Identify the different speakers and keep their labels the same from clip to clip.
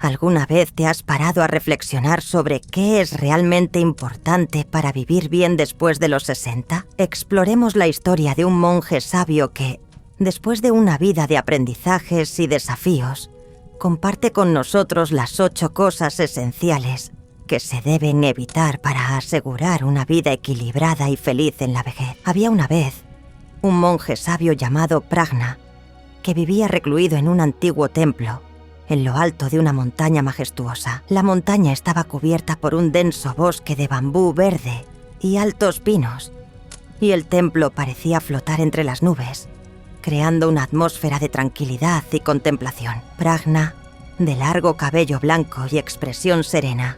Speaker 1: ¿Alguna vez te has parado a reflexionar sobre qué es realmente importante para vivir bien después de los 60? Exploremos la historia de un monje sabio que, después de una vida de aprendizajes y desafíos, comparte con nosotros las 8 cosas esenciales que se deben evitar para asegurar una vida equilibrada y feliz en la vejez. Había una vez un monje sabio llamado Prajna, que vivía recluido en un antiguo templo, en lo alto de una montaña majestuosa. La montaña estaba cubierta por un denso bosque de bambú verde y altos pinos, y el templo parecía flotar entre las nubes, creando una atmósfera de tranquilidad y contemplación. Prajna, de largo cabello blanco y expresión serena,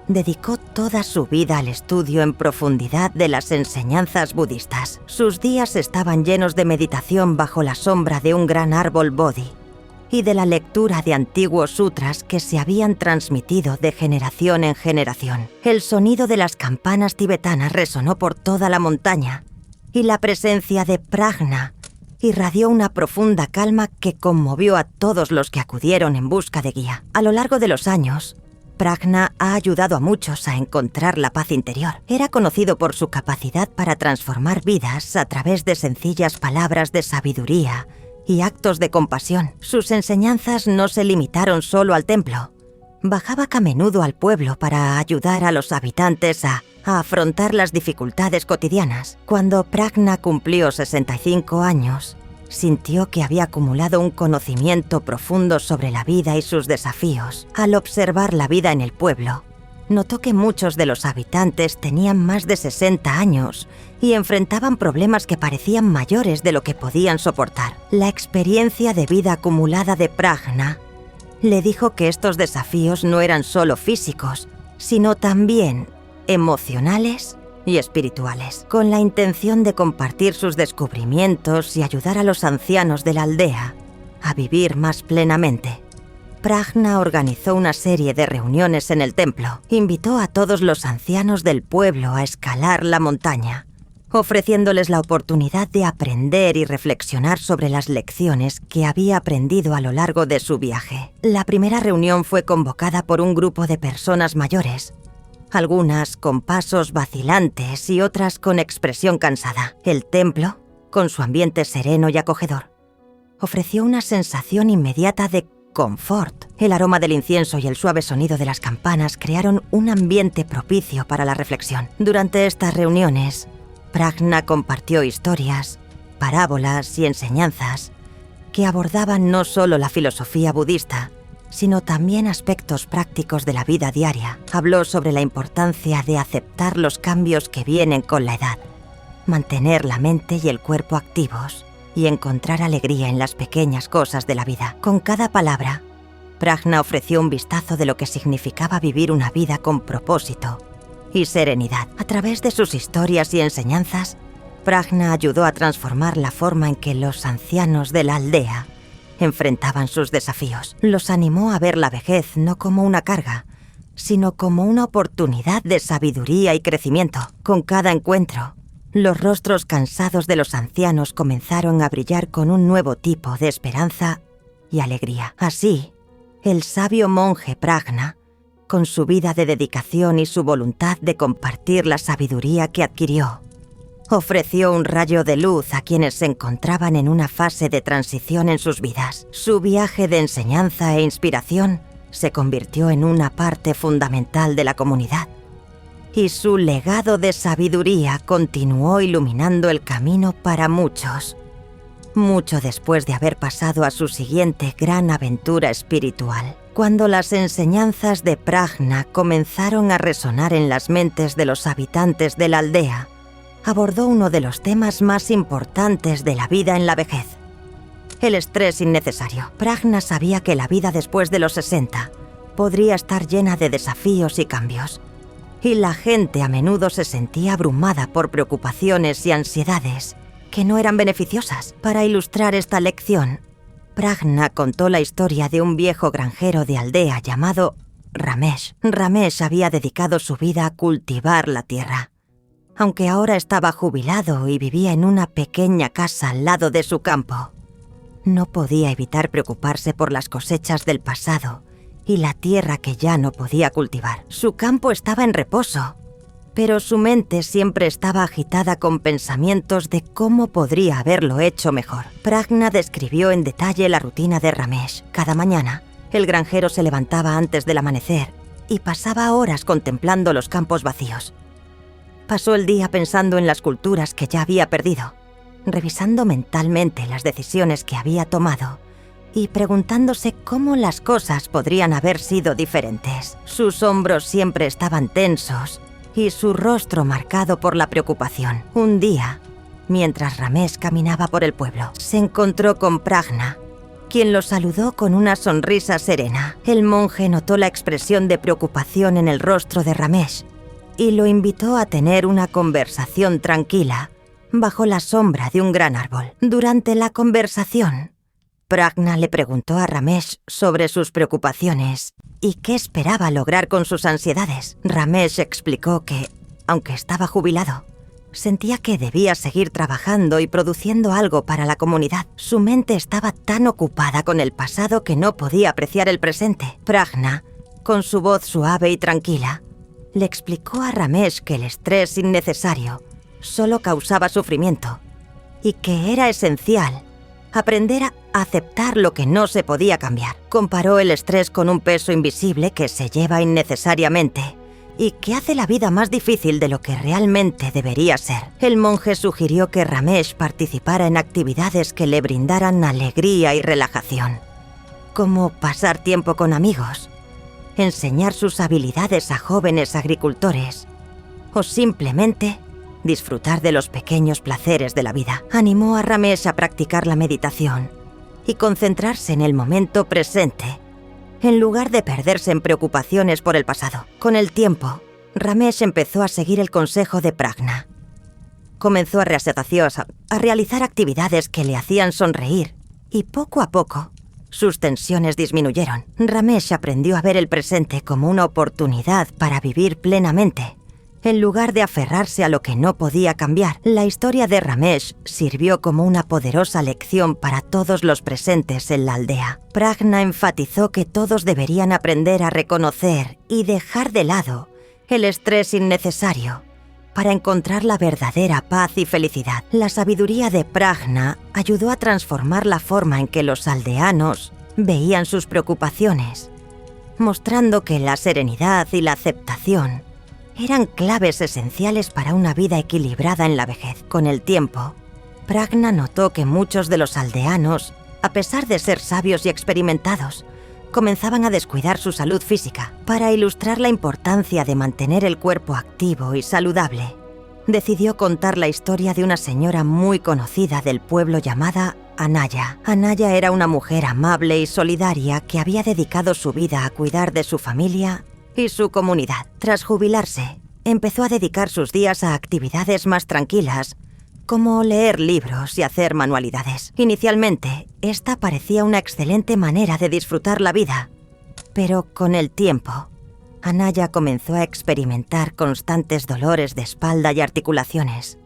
Speaker 1: dedicó toda su vida al estudio en profundidad de las enseñanzas budistas. Sus días estaban llenos de meditación bajo la sombra de un gran árbol bodhi y de la lectura de antiguos sutras que se habían transmitido de generación en generación. El sonido de las campanas tibetanas resonó por toda la montaña y la presencia de Prajna irradió una profunda calma que conmovió a todos los que acudieron en busca de guía. A lo largo de los años, Prajna ha ayudado a muchos a encontrar la paz interior. Era conocido por su capacidad para transformar vidas a través de sencillas palabras de sabiduría y actos de compasión. Sus enseñanzas no se limitaron solo al templo. Bajaba a menudo al pueblo para ayudar a los habitantes a afrontar las dificultades cotidianas. Cuando Prajna cumplió 65 años, sintió que había acumulado un conocimiento profundo sobre la vida y sus desafíos. Al observar la vida en el pueblo, notó que muchos de los habitantes tenían más de 60 años y enfrentaban problemas que parecían mayores de lo que podían soportar. La experiencia de vida acumulada de Prajna le dijo que estos desafíos no eran solo físicos, sino también emocionales y espirituales. Con la intención de compartir sus descubrimientos y ayudar a los ancianos de la aldea a vivir más plenamente, Prajna organizó una serie de reuniones en el templo. Invitó a todos los ancianos del pueblo a escalar la montaña, ofreciéndoles la oportunidad de aprender y reflexionar sobre las lecciones que había aprendido a lo largo de su viaje. La primera reunión fue convocada por un grupo de personas mayores, algunas con pasos vacilantes y otras con expresión cansada. El templo, con su ambiente sereno y acogedor, ofreció una sensación inmediata de confort. El aroma del incienso y el suave sonido de las campanas crearon un ambiente propicio para la reflexión. Durante estas reuniones, Prajna compartió historias, parábolas y enseñanzas que abordaban no solo la filosofía budista, sino también aspectos prácticos de la vida diaria. Habló sobre la importancia de aceptar los cambios que vienen con la edad, mantener la mente y el cuerpo activos y encontrar alegría en las pequeñas cosas de la vida. Con cada palabra, Prajna ofreció un vistazo de lo que significaba vivir una vida con propósito y serenidad. A través de sus historias y enseñanzas, Prajna ayudó a transformar la forma en que los ancianos de la aldea enfrentaban sus desafíos. Los animó a ver la vejez no como una carga, sino como una oportunidad de sabiduría y crecimiento. Con cada encuentro, los rostros cansados de los ancianos comenzaron a brillar con un nuevo tipo de esperanza y alegría. Así, el sabio monje Prajna, con su vida de dedicación y su voluntad de compartir la sabiduría que adquirió, ofreció un rayo de luz a quienes se encontraban en una fase de transición en sus vidas. Su viaje de enseñanza e inspiración se convirtió en una parte fundamental de la comunidad, y su legado de sabiduría continuó iluminando el camino para muchos, mucho después de haber pasado a su siguiente gran aventura espiritual. Cuando las enseñanzas de Prajna comenzaron a resonar en las mentes de los habitantes de la aldea, abordó uno de los temas más importantes de la vida en la vejez: el estrés innecesario. Prajna sabía que la vida después de los 60 podría estar llena de desafíos y cambios, y la gente a menudo se sentía abrumada por preocupaciones y ansiedades que no eran beneficiosas. Para ilustrar esta lección, Prajna contó la historia de un viejo granjero de aldea llamado Ramesh. Ramesh había dedicado su vida a cultivar la tierra. Aunque ahora estaba jubilado y vivía en una pequeña casa al lado de su campo, no podía evitar preocuparse por las cosechas del pasado y la tierra que ya no podía cultivar. Su campo estaba en reposo, pero su mente siempre estaba agitada con pensamientos de cómo podría haberlo hecho mejor. Prajna describió en detalle la rutina de Ramesh. Cada mañana, el granjero se levantaba antes del amanecer y pasaba horas contemplando los campos vacíos. Pasó el día pensando en las culturas que ya había perdido, revisando mentalmente las decisiones que había tomado y preguntándose cómo las cosas podrían haber sido diferentes. Sus hombros siempre estaban tensos y su rostro marcado por la preocupación. Un día, mientras Ramesh caminaba por el pueblo, se encontró con Prajna, quien lo saludó con una sonrisa serena. El monje notó la expresión de preocupación en el rostro de Ramesh y lo invitó a tener una conversación tranquila bajo la sombra de un gran árbol. Durante la conversación, Prajna le preguntó a Ramesh sobre sus preocupaciones y qué esperaba lograr con sus ansiedades. Ramesh explicó que, aunque estaba jubilado, sentía que debía seguir trabajando y produciendo algo para la comunidad. Su mente estaba tan ocupada con el pasado que no podía apreciar el presente. Prajna, con su voz suave y tranquila, le explicó a Ramesh que el estrés innecesario solo causaba sufrimiento y que era esencial aprender a aceptar lo que no se podía cambiar. Comparó el estrés con un peso invisible que se lleva innecesariamente y que hace la vida más difícil de lo que realmente debería ser. El monje sugirió que Ramesh participara en actividades que le brindaran alegría y relajación, como pasar tiempo con amigos, enseñar sus habilidades a jóvenes agricultores o simplemente disfrutar de los pequeños placeres de la vida. Animó a Ramesh a practicar la meditación y concentrarse en el momento presente, en lugar de perderse en preocupaciones por el pasado. Con el tiempo, Ramesh empezó a seguir el consejo de Prajna. Comenzó a realizar actividades que le hacían sonreír y poco a poco sus tensiones disminuyeron. Ramesh aprendió a ver el presente como una oportunidad para vivir plenamente, en lugar de aferrarse a lo que no podía cambiar. La historia de Ramesh sirvió como una poderosa lección para todos los presentes en la aldea. Prajna enfatizó que todos deberían aprender a reconocer y dejar de lado el estrés innecesario para encontrar la verdadera paz y felicidad. La sabiduría de Prajna ayudó a transformar la forma en que los aldeanos veían sus preocupaciones, mostrando que la serenidad y la aceptación eran claves esenciales para una vida equilibrada en la vejez. Con el tiempo, Prajna notó que muchos de los aldeanos, a pesar de ser sabios y experimentados, comenzaban a descuidar su salud física. Para ilustrar la importancia de mantener el cuerpo activo y saludable, decidió contar la historia de una señora muy conocida del pueblo llamada Anaya. Anaya era una mujer amable y solidaria que había dedicado su vida a cuidar de su familia y su comunidad. Tras jubilarse, empezó a dedicar sus días a actividades más tranquilas, como leer libros y hacer manualidades. Inicialmente, esta parecía una excelente manera de disfrutar la vida, pero con el tiempo, Anaya comenzó a experimentar constantes dolores de espalda y articulaciones.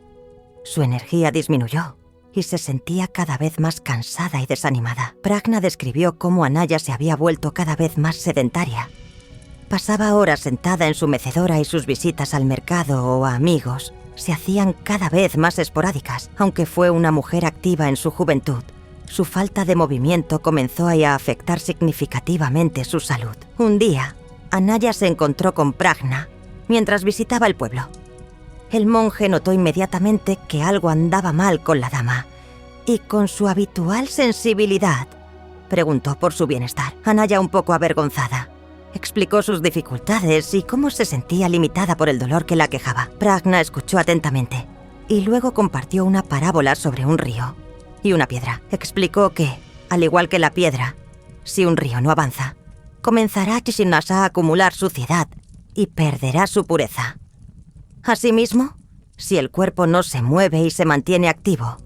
Speaker 1: Su energía disminuyó y se sentía cada vez más cansada y desanimada. Prajna describió cómo Anaya se había vuelto cada vez más sedentaria. Pasaba horas sentada en su mecedora y sus visitas al mercado o a amigos se hacían cada vez más esporádicas. Aunque fue una mujer activa en su juventud, su falta de movimiento comenzó a afectar significativamente su salud. Un día, Anaya se encontró con Prajna mientras visitaba el pueblo. El monje notó inmediatamente que algo andaba mal con la dama y, con su habitual sensibilidad, preguntó por su bienestar. Anaya, un poco avergonzada, explicó sus dificultades y cómo se sentía limitada por el dolor que la aquejaba. Prajna escuchó atentamente y luego compartió una parábola sobre un río y una piedra. Explicó que, al igual que la piedra, si un río no avanza, comenzará a acumular suciedad y perderá su pureza. Asimismo, si el cuerpo no se mueve y se mantiene activo,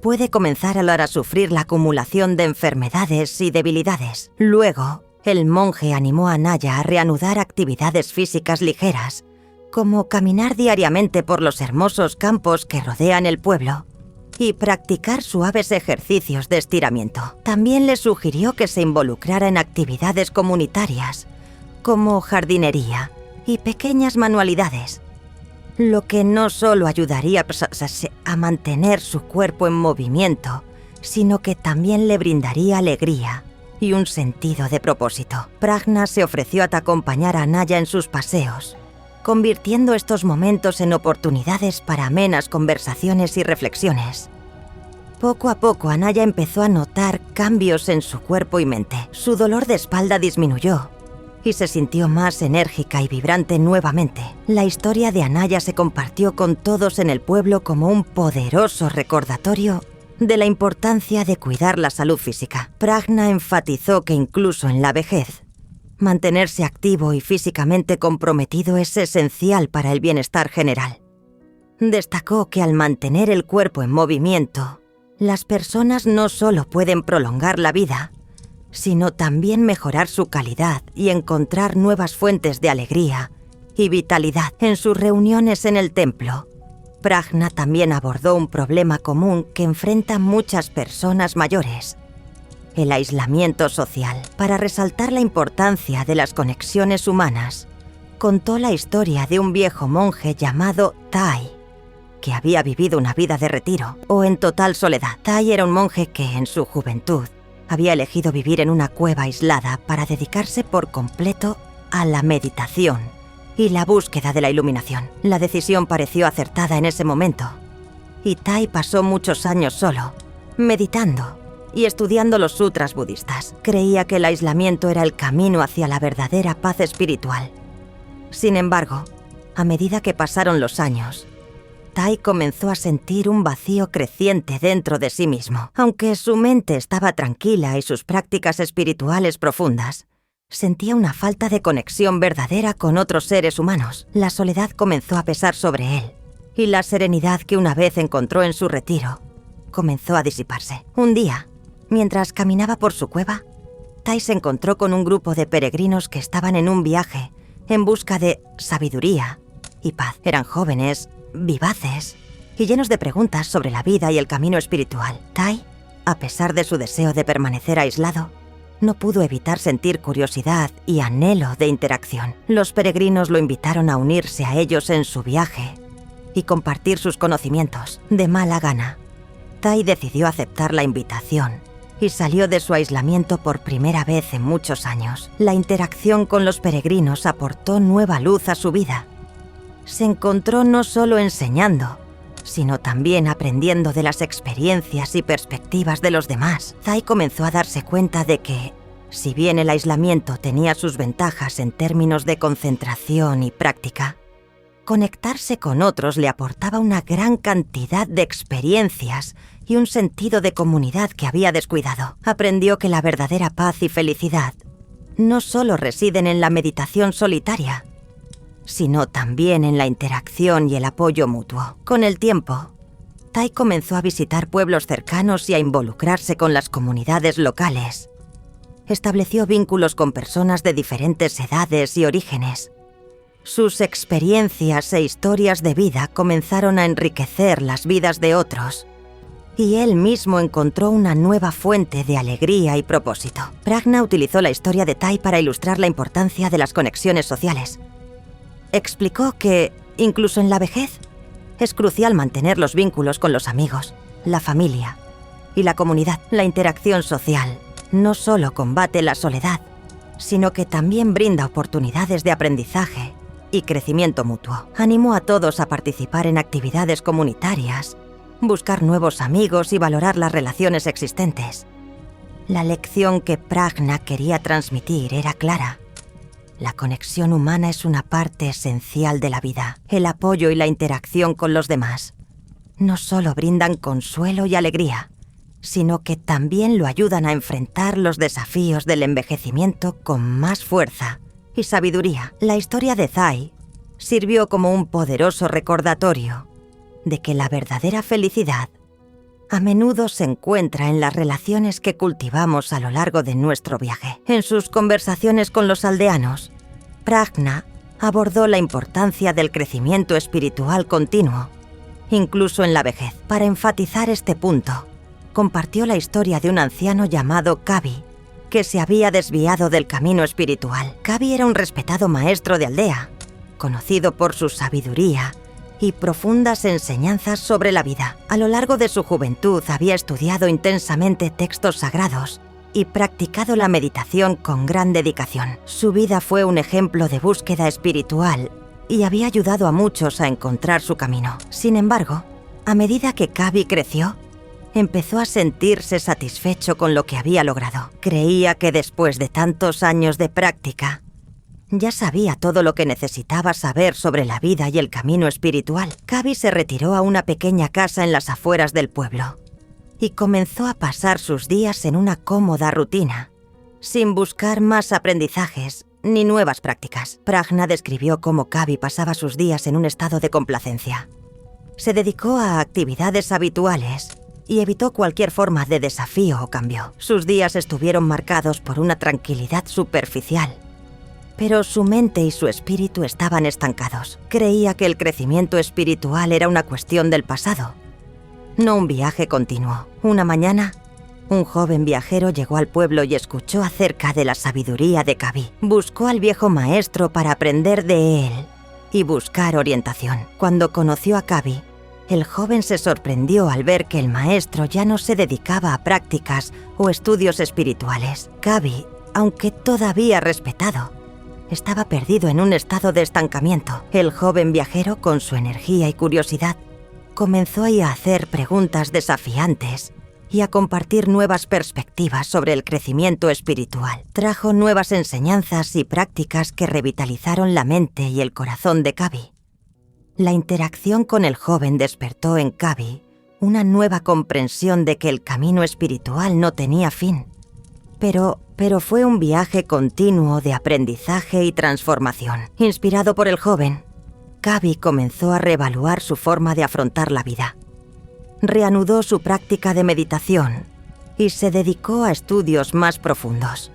Speaker 1: puede comenzar a sufrir la acumulación de enfermedades y debilidades. Luego, el monje animó a Anaya a reanudar actividades físicas ligeras, como caminar diariamente por los hermosos campos que rodean el pueblo y practicar suaves ejercicios de estiramiento. También le sugirió que se involucrara en actividades comunitarias, como jardinería y pequeñas manualidades, lo que no solo ayudaría a mantener su cuerpo en movimiento, sino que también le brindaría alegría y un sentido de propósito. Prajna se ofreció a acompañar a Anaya en sus paseos, convirtiendo estos momentos en oportunidades para amenas conversaciones y reflexiones. Poco a poco, Anaya empezó a notar cambios en su cuerpo y mente. Su dolor de espalda disminuyó y se sintió más enérgica y vibrante nuevamente. La historia de Anaya se compartió con todos en el pueblo como un poderoso recordatorio de la importancia de cuidar la salud física. Prajna enfatizó que incluso en la vejez, mantenerse activo y físicamente comprometido es esencial para el bienestar general. Destacó que al mantener el cuerpo en movimiento, las personas no solo pueden prolongar la vida, sino también mejorar su calidad y encontrar nuevas fuentes de alegría y vitalidad. En sus reuniones en el templo, Prajna también abordó un problema común que enfrentan muchas personas mayores: el aislamiento social. Para resaltar la importancia de las conexiones humanas, contó la historia de un viejo monje llamado Tai, que había vivido una vida de retiro o en total soledad. Tai era un monje que, en su juventud, había elegido vivir en una cueva aislada para dedicarse por completo a la meditación y la búsqueda de la iluminación. La decisión pareció acertada en ese momento, y Tai pasó muchos años solo, meditando y estudiando los sutras budistas. Creía que el aislamiento era el camino hacia la verdadera paz espiritual. Sin embargo, a medida que pasaron los años, Tai comenzó a sentir un vacío creciente dentro de sí mismo. Aunque su mente estaba tranquila y sus prácticas espirituales profundas, sentía una falta de conexión verdadera con otros seres humanos. La soledad comenzó a pesar sobre él, y la serenidad que una vez encontró en su retiro comenzó a disiparse. Un día, mientras caminaba por su cueva, Tai se encontró con un grupo de peregrinos que estaban en un viaje en busca de sabiduría y paz. Eran jóvenes, vivaces y llenos de preguntas sobre la vida y el camino espiritual. Tai, a pesar de su deseo de permanecer aislado, no pudo evitar sentir curiosidad y anhelo de interacción. Los peregrinos lo invitaron a unirse a ellos en su viaje y compartir sus conocimientos. De mala gana, Tai decidió aceptar la invitación y salió de su aislamiento por primera vez en muchos años. La interacción con los peregrinos aportó nueva luz a su vida. Se encontró no solo enseñando, sino también aprendiendo de las experiencias y perspectivas de los demás. Tai comenzó a darse cuenta de que, si bien el aislamiento tenía sus ventajas en términos de concentración y práctica, conectarse con otros le aportaba una gran cantidad de experiencias y un sentido de comunidad que había descuidado. Aprendió que la verdadera paz y felicidad no solo residen en la meditación solitaria, sino también en la interacción y el apoyo mutuo. Con el tiempo, Tai comenzó a visitar pueblos cercanos y a involucrarse con las comunidades locales. Estableció vínculos con personas de diferentes edades y orígenes. Sus experiencias e historias de vida comenzaron a enriquecer las vidas de otros, y él mismo encontró una nueva fuente de alegría y propósito. Prajna utilizó la historia de Tai para ilustrar la importancia de las conexiones sociales. Explicó que, incluso en la vejez, es crucial mantener los vínculos con los amigos, la familia y la comunidad. La interacción social no solo combate la soledad, sino que también brinda oportunidades de aprendizaje y crecimiento mutuo. Animó a todos a participar en actividades comunitarias, buscar nuevos amigos y valorar las relaciones existentes. La lección que Prajna quería transmitir era clara. La conexión humana es una parte esencial de la vida. El apoyo y la interacción con los demás no solo brindan consuelo y alegría, sino que también lo ayudan a enfrentar los desafíos del envejecimiento con más fuerza y sabiduría. La historia de Tai sirvió como un poderoso recordatorio de que la verdadera felicidad a menudo se encuentra en las relaciones que cultivamos a lo largo de nuestro viaje. En sus conversaciones con los aldeanos, Prajna abordó la importancia del crecimiento espiritual continuo incluso en la vejez. Para enfatizar este punto, compartió la historia de un anciano llamado Kabi, que se había desviado del camino espiritual. Kabi era un respetado maestro de aldea, conocido por su sabiduría y profundas enseñanzas sobre la vida. A lo largo de su juventud había estudiado intensamente textos sagrados y practicado la meditación con gran dedicación. Su vida fue un ejemplo de búsqueda espiritual y había ayudado a muchos a encontrar su camino. Sin embargo, a medida que Kabi creció, empezó a sentirse satisfecho con lo que había logrado. Creía que después de tantos años de práctica, ya sabía todo lo que necesitaba saber sobre la vida y el camino espiritual. Kabi se retiró a una pequeña casa en las afueras del pueblo y comenzó a pasar sus días en una cómoda rutina, sin buscar más aprendizajes ni nuevas prácticas. Prajna describió cómo Kabi pasaba sus días en un estado de complacencia. Se dedicó a actividades habituales y evitó cualquier forma de desafío o cambio. Sus días estuvieron marcados por una tranquilidad superficial, pero su mente y su espíritu estaban estancados. Creía que el crecimiento espiritual era una cuestión del pasado, no un viaje continuo. Una mañana, un joven viajero llegó al pueblo y escuchó acerca de la sabiduría de Kabi. Buscó al viejo maestro para aprender de él y buscar orientación. Cuando conoció a Kabi, el joven se sorprendió al ver que el maestro ya no se dedicaba a prácticas o estudios espirituales. Kabi, aunque todavía respetado, estaba perdido en un estado de estancamiento. El joven viajero, con su energía y curiosidad, comenzó a hacer preguntas desafiantes y a compartir nuevas perspectivas sobre el crecimiento espiritual. Trajo nuevas enseñanzas y prácticas que revitalizaron la mente y el corazón de Kabi. La interacción con el joven despertó en Kabi una nueva comprensión de que el camino espiritual no tenía fin. Pero fue un viaje continuo de aprendizaje y transformación. Inspirado por el joven, Kabi comenzó a reevaluar su forma de afrontar la vida. Reanudó su práctica de meditación y se dedicó a estudios más profundos.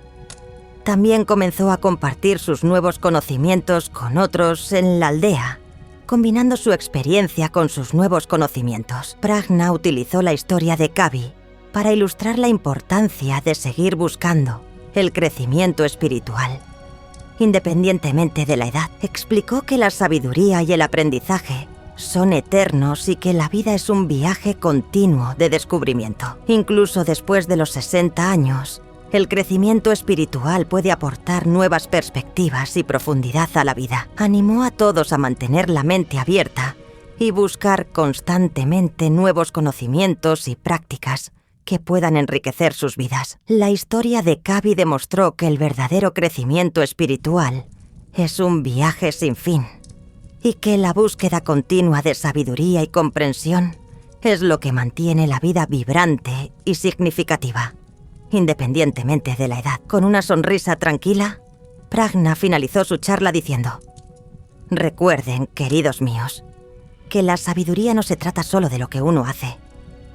Speaker 1: También comenzó a compartir sus nuevos conocimientos con otros en la aldea, combinando su experiencia con sus nuevos conocimientos. Prajna utilizó la historia de Kabi para ilustrar la importancia de seguir buscando el crecimiento espiritual. Independientemente de la edad, explicó que la sabiduría y el aprendizaje son eternos y que la vida es un viaje continuo de descubrimiento. Incluso después de los 60 años, el crecimiento espiritual puede aportar nuevas perspectivas y profundidad a la vida. Animó a todos a mantener la mente abierta y buscar constantemente nuevos conocimientos y prácticas que puedan enriquecer sus vidas. La historia de Kabi demostró que el verdadero crecimiento espiritual es un viaje sin fin y que la búsqueda continua de sabiduría y comprensión es lo que mantiene la vida vibrante y significativa, independientemente de la edad. Con una sonrisa tranquila, Prajna finalizó su charla diciendo: «Recuerden, queridos míos, que la sabiduría no se trata solo de lo que uno hace,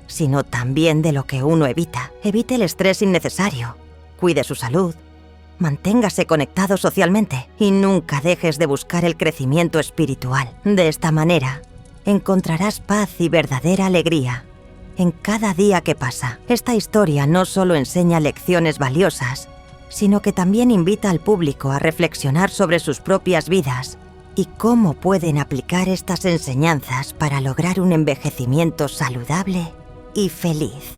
Speaker 1: sino también de lo que uno evita. Evite el estrés innecesario, cuide su salud, manténgase conectado socialmente y nunca dejes de buscar el crecimiento espiritual. De esta manera, encontrarás paz y verdadera alegría en cada día que pasa». Esta historia no solo enseña lecciones valiosas, sino que también invita al público a reflexionar sobre sus propias vidas y cómo pueden aplicar estas enseñanzas para lograr un envejecimiento saludable y feliz.